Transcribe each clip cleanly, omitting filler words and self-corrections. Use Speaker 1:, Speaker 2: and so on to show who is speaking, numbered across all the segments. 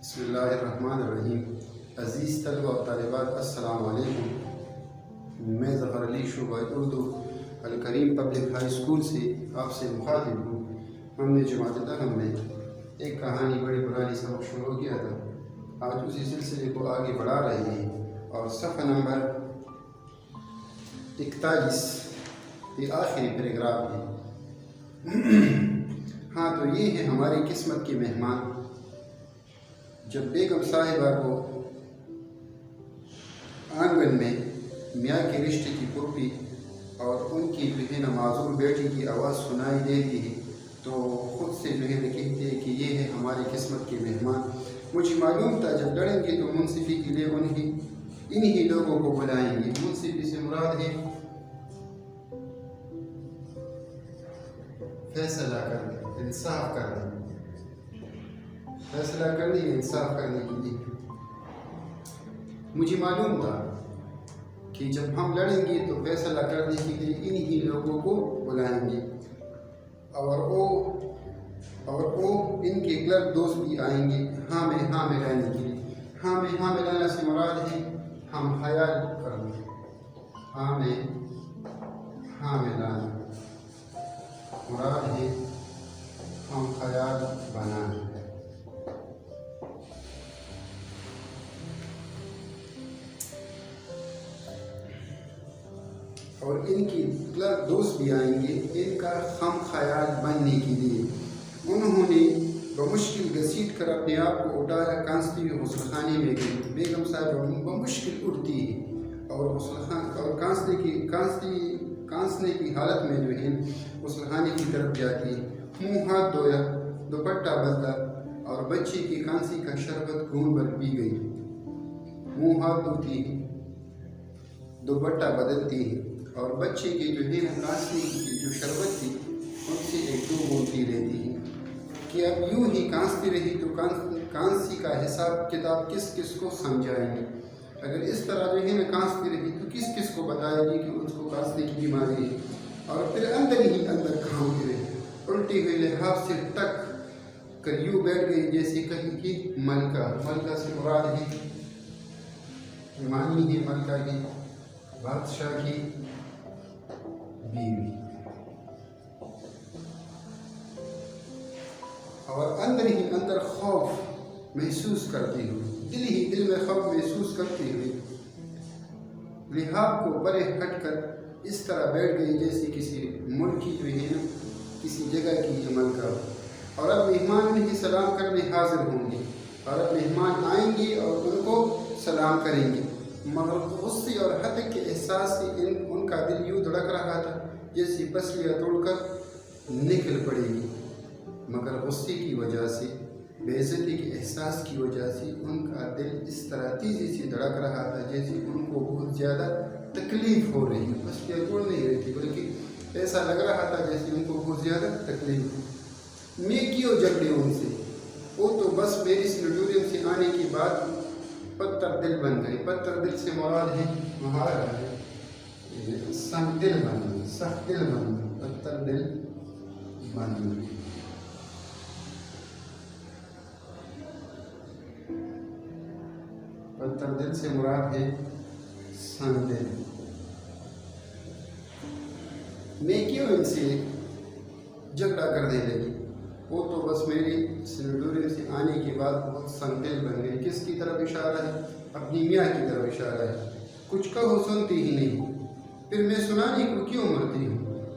Speaker 1: بسم اللہ الرحمن الرحیم۔ عزیز طلبہ و طالبات السلام علیکم۔ میں ظفر علی شعبہ اردو الکریم پبلک ہائی اسکول سے آپ سے مخاطب ہوں۔ ہم نے جماعت دہم میں ایک کہانی بڑی پرانی سبق شروع کیا تھا، آج اسی سلسلے کو آگے بڑھا رہے ہیں اور صفحہ نمبر 41 یہ آخری پیراگراف ہے۔ ہاں تو یہ ہے ہماری قسمت کے مہمان۔ جب بیگم صاحبہ کو آنگن میں میاں کے رشتے کی پھوپھی اور ان کی معذور بیٹی کی آواز سنائی دیتی ہے تو خود سے کہتے ہیں کہ یہ ہے ہماری قسمت کے مہمان۔ مجھے معلوم تھا جب لڑیں گے تو منصفی کے لیے انہی لوگوں کو بلائیں گے۔ منصفی سے مراد ہے فیصلہ کرنا، انصاف کرنا، فیصلہ کرنے انصاف کرنے کے لیے۔ مجھے معلوم تھا کہ جب ہم لڑیں گے تو فیصلہ کرنے کے لیے انہی لوگوں کو بلائیں گے اور وہ ان کے کلرک دوست بھی آئیں گے ہاں میں لانے کے لیے۔ ہاں میں لانا سے مراد ہے ہم خیال کرنا، ہاں میں لانا مراد ہے ہم خیال بنانا۔ اور ان کی کلرک دوست بھی آئیں گے ان کا خم خیال بننے کے لیے۔ انہوں نے بمشکل گھسیٹ کر اپنے آپ کو اٹھایا، کانستی ہوئے غسل خانے میں گئی۔ بیگم صاحبہ بمشکل اٹھتی ہے اور کانسنے کی حالت میں غسل خانے کی طرف جاتی ہے۔ منہ ہاتھ دھویا، دوپٹہ بدلا اور بچے کی کانسی کا شربت گھون بھر پی گئی۔ منہ ہاتھ دھوتی ہے، دوپٹہ بدلتی ہے اور بچے کی کانسی کی جو شربت تھی ان سے ایک دو بوند پی لیتی ہے کہ اب یوں ہی کانستی رہی تو کانسی کا حساب کتاب کس کس کو سمجھائیں گے۔ اگر اس طرح کانستی رہی تو کس کس کو بتائے گی کہ اس کو کانسنے کی بیماری ہے۔ اور پھر اندر ہی اندر کھانتی رہی، الٹی ہوئی لحاظ سے ٹک کر یوں بیٹھ گئی جیسے کہیں کہ ملکہ سے مراد ہے ایمانی ہے، ملکہ کی بادشاہ کی بیوی۔ اور اندر ہی اندر خوف محسوس کرتی ہوئی، دل میں خوف محسوس کرتی ہوئی لحاظ کو پرے ہٹ کر اس طرح بیٹھ گئی جیسے کسی ملک کی کسی جگہ کی ملکہ۔ اور اب مہمان انہیں سلام کرنے حاضر ہوں گے اور اب مہمان آئیں گے اور ان کو سلام کریں گے، مگر غصے اور حدق کے احساس سے ان کا دل یوں دھڑک رہا تھا جیسے پسلیاں توڑ کر نکل پڑے گی، مگر غصے کی وجہ سے، بے عزتی کے احساس کی وجہ سے ان کا دل اس طرح تیزی سے دھڑک رہا تھا جیسے ان کو بہت زیادہ تکلیف ہو رہی ہے۔ پسلیاں توڑ نہیں رہی تھی بلکہ ایسا لگ رہا تھا جیسے ان کو بہت زیادہ تکلیف ہو۔ میں کیوں جھگڑے ان سے، وہ تو بس میری سینیٹوریم سے آنے کے بعد پتھر دل بن گئے۔ پتھر دل سے مراد ہے محارہ ہے، سخت دل بن گئے، پتھر دل بن گئے۔ پتھر دل سے مراد ہے سنگ دل۔ میں کیوں ان سے جھگڑا کرنے لگی، وہ تو بس میری سینیٹوریم سے آنے کے بعد بہت سنگ دل بن گئی۔ کس کی طرف اشارہ ہے؟ اپنی میاں کی طرف اشارہ ہے۔ کچھ کہو سنتی ہی نہیں، پھر میں سنانے کو کیوں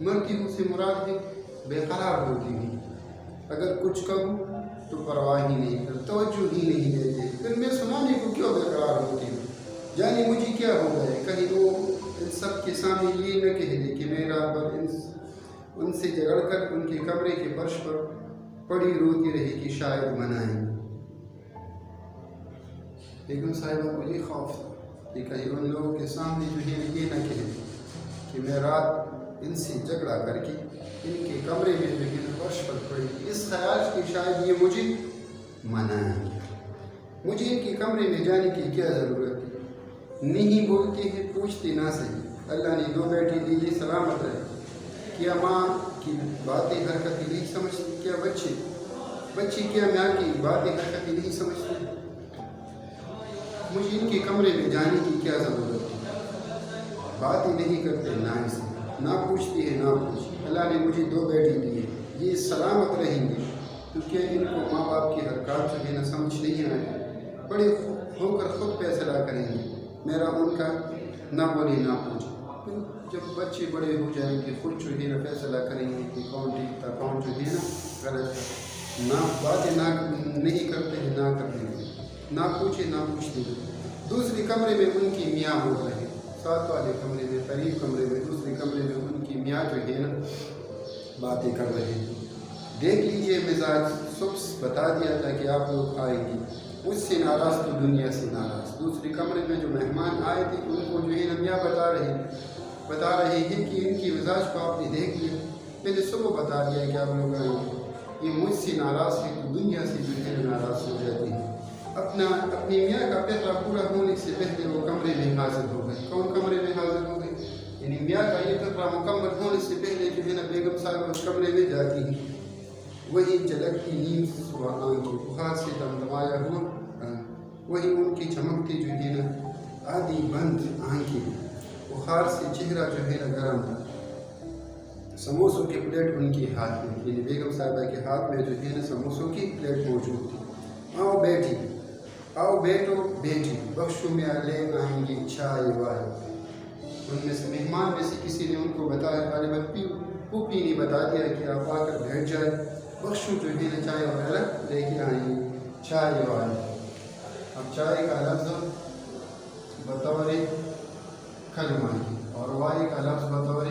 Speaker 1: مرتی ہوں سے مراد ہے بے قرار ہوتی ہوں۔ اگر کچھ کہوں تو پرواہ ہی نہیں کرتے، توجہ ہی نہیں دیتے، پھر میں سنانے کو کیوں بے قرار ہوتی ہوں۔ جانے مجھے کیا ہو گئے، کہیں وہ ان سب کے سامنے یہ نہ کہہ دے کہ میں رات بھر ان سے جھگڑ کر ان کے کمرے کے فرش پر پڑی روتی رہی کہ شاید منائیں۔ بیگم صاحبہ کو یہ خوف تھا کہ کہیں ان لوگوں کے سامنے یہ نہ کہہ دے کہ میں رات ان سے جھگڑا کر کے ان کے کمرے میں فرش پر پڑی، اس خیال کی شاید یہ مجھے منائیں۔ مجھے ان کے کمرے میں جانے کی کیا ضرورت ہے؟ نہیں بولتے ہیں، پوچھتے نہ صحیح۔ اللہ نے دو بیٹی دی، یہ سلامت رہے۔ کیا ماں کی باتیں حرکتیں نہیں سمجھتی؟ کیا بچی کیا میاں کی باتیں حرکتیں نہیں سمجھتے؟ مجھے ان کے کمرے میں جانے کی کیا ضرورت ہے؟ باتیں نہیں کرتے نہ سے، نہ پوچھتی ہے نہ پوچھ۔ اللہ نے مجھے 2 بیٹی دی ہے، یہ سلامت رہیں گے کیونکہ ان کو ماں باپ کی حرکات جو ہے نہ سمجھ نہیں آئے، بڑے ہو کر خود فیصلہ کریں گے، میرا ان کا نہ بولے نہ پوچھے۔ جب بچے بڑے ہو جائیں گے خود جو ہے نہ فیصلہ کریں گے کہ کون ٹھیک تھا کون جو ہے نا غلط تھا، نہ باتیں نہ نہیں کرتے ہیں نہ کرتے ہیں، نہ پوچھے نہ پوچھتے ہیں۔ دوسرے کمرے میں ان کی میاں بول رہے، ساتھ والے کمرے میں، قریب کمرے میں، دوسرے کمرے میں ان کی میاں جو ہے نا باتیں کر رہے ہیں۔ دیکھ لیجئے مزاج، صبح بتا دیا تھا کہ آپ لوگ آئیں گے، مجھ سے ناراض تو دنیا سے ناراض۔ دوسرے کمرے میں جو مہمان آئے تھے ان کو جو ہے نا میاں بتا رہے ہیں کہ ان کی مزاج کو آپ نے دیکھ لیا، میں نے صبح بتا دیا کہ آپ لوگ آئیں گے، یہ مجھ سے ناراض ہے تو دنیا سے جو ہے ناراض ہو جاتے ہیں۔ اپنی میاں کا پہلا پورا ہونے سے پہلے وہ کمرے میں حاضر ہو گئے۔ کون کمرے میں حاضر ہو گئے؟ یعنی میاں کا یہ پہلا مکمل ہونے سے پہلے جو ہے نا بیگم صاحب اس کمرے میں جاتی ہیں، وہی جھلکتی نیند و آنکھیں، بخار سے دمدمایا ہوا، وہی ان کی چمکتی جو ہے نا آدھی بند آنکھیں، بخار سے چہرہ جو ہے نا گرم تھا۔ سموسوں کی پلیٹ ان کے ہاتھ میں، یعنی بیگم صاحبہ کے ہاتھ میں جو ہے نا سموسوں کی پلیٹ موجود تھی۔ آؤ بیٹی، آؤ بیٹو بیٹی، بخشو میں لے آئیں گی چائے وائے۔ ان میں سے مہمان میں سے کسی نے ان کو بتایا، غالباً پھوپھی نے بتا دیا کہ آپ آ کر بیٹھ جائے، بخشو جو ہے نا چائے وغیرہ لے کے آئیں گی چائے وائے۔ اب چائے کا لفظ بطور کلمہ کی اور وائے کا لفظ بطور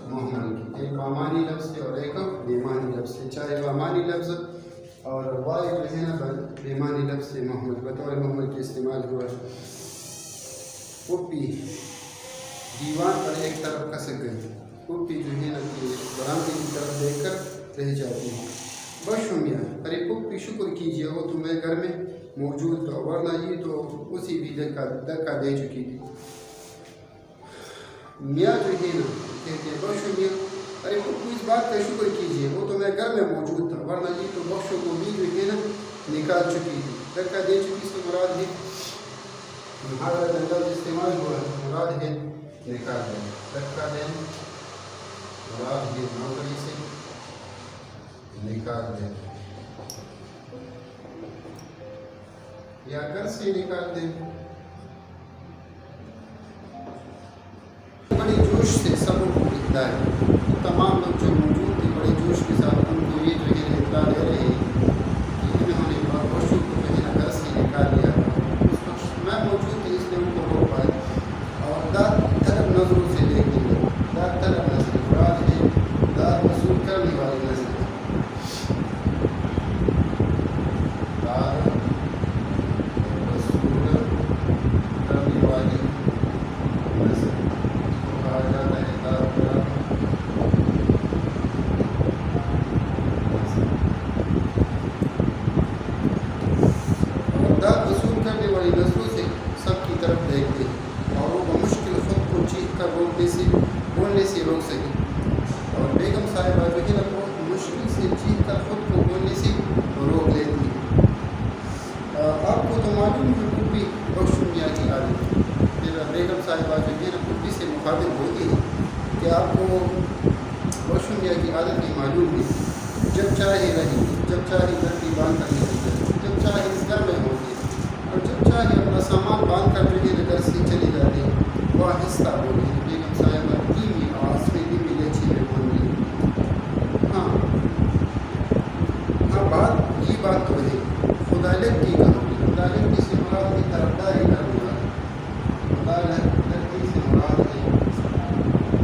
Speaker 1: محمل کی، ایک بامانی لفظ ہے اور ایک بیمانی لفظ ہے۔ چائے بامانی لفظ اور وائے جو ہے نا بیمانی لفظ سے محمل، بطور محمل کے استعمال ہوا ہے۔ پھوپھی دیوان پر ایک طرف کھسک گئی، پھوپھی جو ہے نا برآمدے کی طرف دیکھ کر رہ جاتی ہے۔ بخشو میاں، ارے پھوپھی شکر کیجیے وہ تمہیں گھر میں موجود تھا، ورنہ یہ تو اسی بھی دھکا دے چکی تھی۔ میاں جو ہے نا کہتے ہیں بخشو میاں، ارے پھوپھی اس بات کا شکر کیجیے وہ تو میں گھر میں موجود تھا، ورنہ یہ تو بخشو کو بھی جو ہے نا نکال چکی تھی۔ دھکا دے چکی سے مراد ہے محاورہ لفظ استعمال ہوا ہے، مراد ہے نکال دے، دھکا دے مراد ہے نوکری سے نکال دے یا گھر سے نکال دے۔ بڑے جوش سے سب کو اطلاع ہے، تمام لوگ جو موجود تھے بڑے جوش کے ساتھ ان کو یہ جو ہے اطلاع دے رہے ہیں کہ انہوں نے بخشو کو جو ہے گھر سے نکال دیا۔ اس وقت میں موجود تھی اس لیے ان کو روک پائے اور داد طلب نظروں سے دیکھنے لگے۔ داد طلب نظر مراد ہے داد وصول کرنے والی نظر، داد وصول کرنے والی نظر کہا جاتا ہے داد کا داد وصول کرنے والی نظروں سے سب کی طرف دیکھتے ہیں اور وہ بمشکل خود کو چیخ کر بولنے سے روک سکے، اور بیگم صاحبہ جو ہے نا بہت مشکل سے چیخ کر خود کو بولنے سے روک لیتی ہے۔ آپ کو تو معلوم ہے پھوپھی بخشو میاں کی عادت ہے، پھر بیگم صاحبہ جو ہے نا پھوپھی سے مخاطب ہوتی ہے کہ آپ کو بخشو میاں کی عادت نہیں معلوم ہے، جب چاہے رہیں گے، جب چاہے گھر کی باندھ کر نکل جائے، جب چاہے اس گھر میں ہوگی اور جب چاہے اپنا سامان باندھ کر جو ہے گھر سے چلے جاتے ہیں۔ وہ آہستہ بولی، بیگم صاحبہ دھیمی آواز میں دھیمی لہجے میں بول رہی، ہاں بات یہ بات تو ہے، خدا لڑکی کا ہوگی، خدا لڑکی سے مراد کی طرفداری کرنے والا، خدا لڑکی سے مراد ہے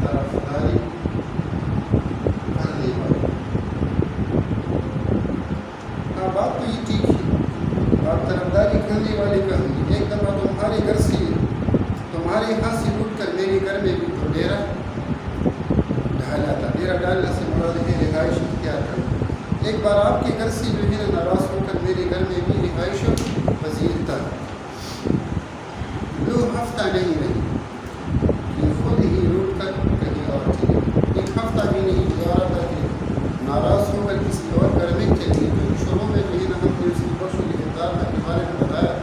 Speaker 1: طرفداری کرنے والا۔ ہاں بات تو یہ ٹھیک ہے، آپ طرفداری کرنے والے کہیں، ایک دفعہ تمہارے گھر سے تمہارے یہاں سے اٹھ کر میرے گھر میں بھی تو ڈیرا ڈالا تھا، ڈیرا ڈالنے سے مراد ہے رہائش اختیار کرنا۔ ایک بار آپ کے گھر سے جو ہے ناراض ہو کر میرے گھر میں بھی رہائش پذیر تھا، 2 ہفتہ نہیں رہی کہ خود ہی روٹ کر کہیں اور چلی، 1 ہفتہ بھی نہیں گزارا تھا کہ ناراض ہو کر کسی اور گھر میں چلی گئی، شروع والے نے بتایا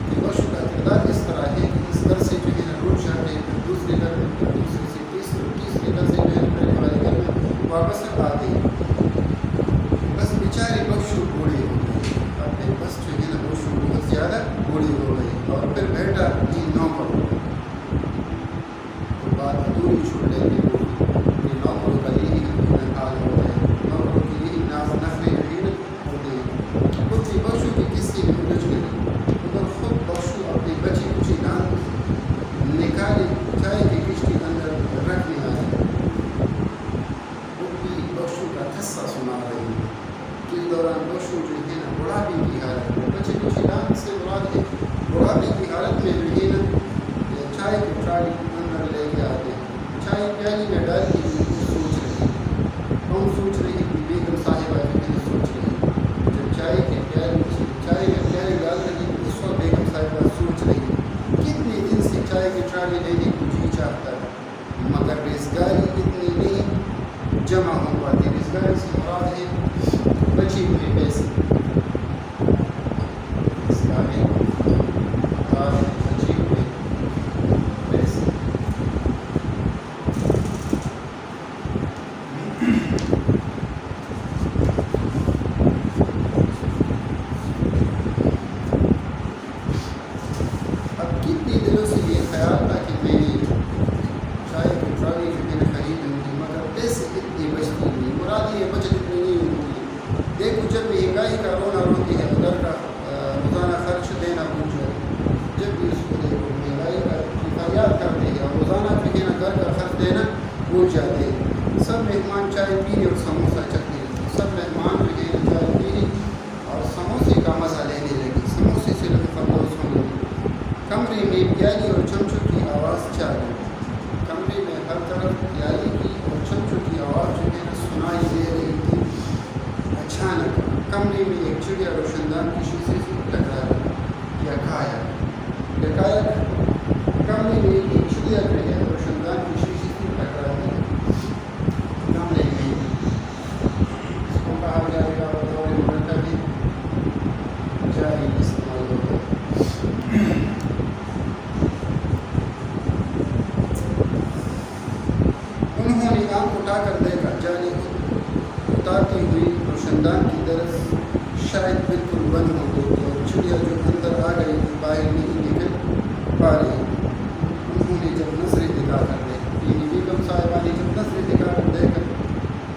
Speaker 1: کہ بخشو کا کردار اس طرح ہے کہ اس گھر سے جو ہے نا روٹ جاتے ہیں، پھر دوسرے گھر میں، پھر دوسرے سے تیسرے گھر سے جو ہے پہلے والے گھر میں واپس آتے ہیں۔ بس بیچارے بخشو بوڑھے ہو گئے، اب بس جو ہے نا بخشو بہت زیادہ بوڑھے ہو گئے اور پھر بیٹا یہ نوکر ہو گیا۔ تو بات ادھوری چھوڑ لیں گے کہ نوکروں کا یہی حال ہوتا ہے، نوکروں کی یہی ناز نخرے ہوتے ہیں۔ خود بھی بخشو کے قصے میں الجھ گئی، مگر خود بخشو اپنے بچی کچی دان نکالے چائے کی کشتی اندر رکھنے آئے۔ وہ بھی بخشو کا قصہ سنا رہی ہے کہ اس دوران بخشو جو ہے نا بڑھاپے کی حالت میں، بچی کچی دان سے مراد ہے بڑھاپے کی حالت میں جو ہے نا چائے کی ٹرالی اندر لے کے آتے ہیں، چائے پیالی میں ڈال کے سوچ رہی، کون سوچ رہی کہ بیگم صاحبہ جو ہے سوچ رہی، جب چائے میں پیالی ڈال رہی اس وقت بیگم صاحبہ سوچ رہی کتنے دن سے چائے کی ٹرالی لینے کو جی چاہتا ہے، مگر رزگاری اتنی نہیں جمع ہو پاتی۔ رزگاری سے مراد ہے بچے ہوئے پیسے، رزگاری بچے ہوئے پیسے۔ اب کتنے دنوں سے یہ خیال تھا کہ میں چائے کی ٹرالی جو ہے نا خریدوں گی، مگر پیسے اتنے بچتے نہیں، مراد یہ بچت اتنی نہیں ہوتی۔ دیکھو جب مہنگائی کا رونا روتی ہے ادھر کا روزانہ خرچ دینا بھول جائے، جب بھی اس کو دیکھو مہنگائی کا فریاد کرتے ہیں اور روزانہ جو ہے نا گھر کا خرچ دینا بھول جاتے ہیں۔ سب مہمان چائے پینے اور سموسہ چکھتے ہیں، سب مہمان جو ہے نا چائے پینے اور سموسے کا مزہ لینے لگے، سموسے سے لطف اندوز ہونے لگے۔ کمرے میں پیالی اور چمچوں کی آواز چالو، کمرے میں ہر طرف پیالی کی اور چمچوں کی آواز جو ہے نا سنائی دے رہی تھی۔ اچانک کمرے میں ایک چڑیا روشن دان کی شیشے سے ٹکرا گئی، یکایک کمرے میں ایک چڑیا جو ہے روشن دان کی شیشے سے ٹکرا گئی۔ کمرے میں اس کو کہا جائے گا بطور مرکبی جاری استعمال ہوتا ہے۔ انہوں نے آنکھ اٹھا کر دیکھا، جانے اتارتی ہوئی روشن دان کی درس شاید بالکل بند ہو گئی اور چڑیا جو اندر آ گئی تھی باہر نہیں نکل پا رہی۔ انہوں نے جب نظریں دکھا کر دیکھا، یعنی بیگم صاحبہ نے جب نظریں دکھا کر دیکھا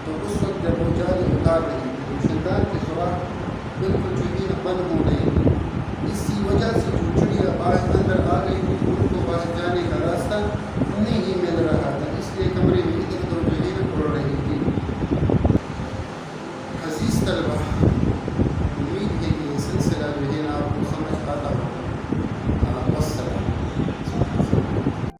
Speaker 1: تو اس وقت جب وہ جالی اتار رہی تھی روشن دان کے سراخ بالکل جو ہے نا بند ہو گئی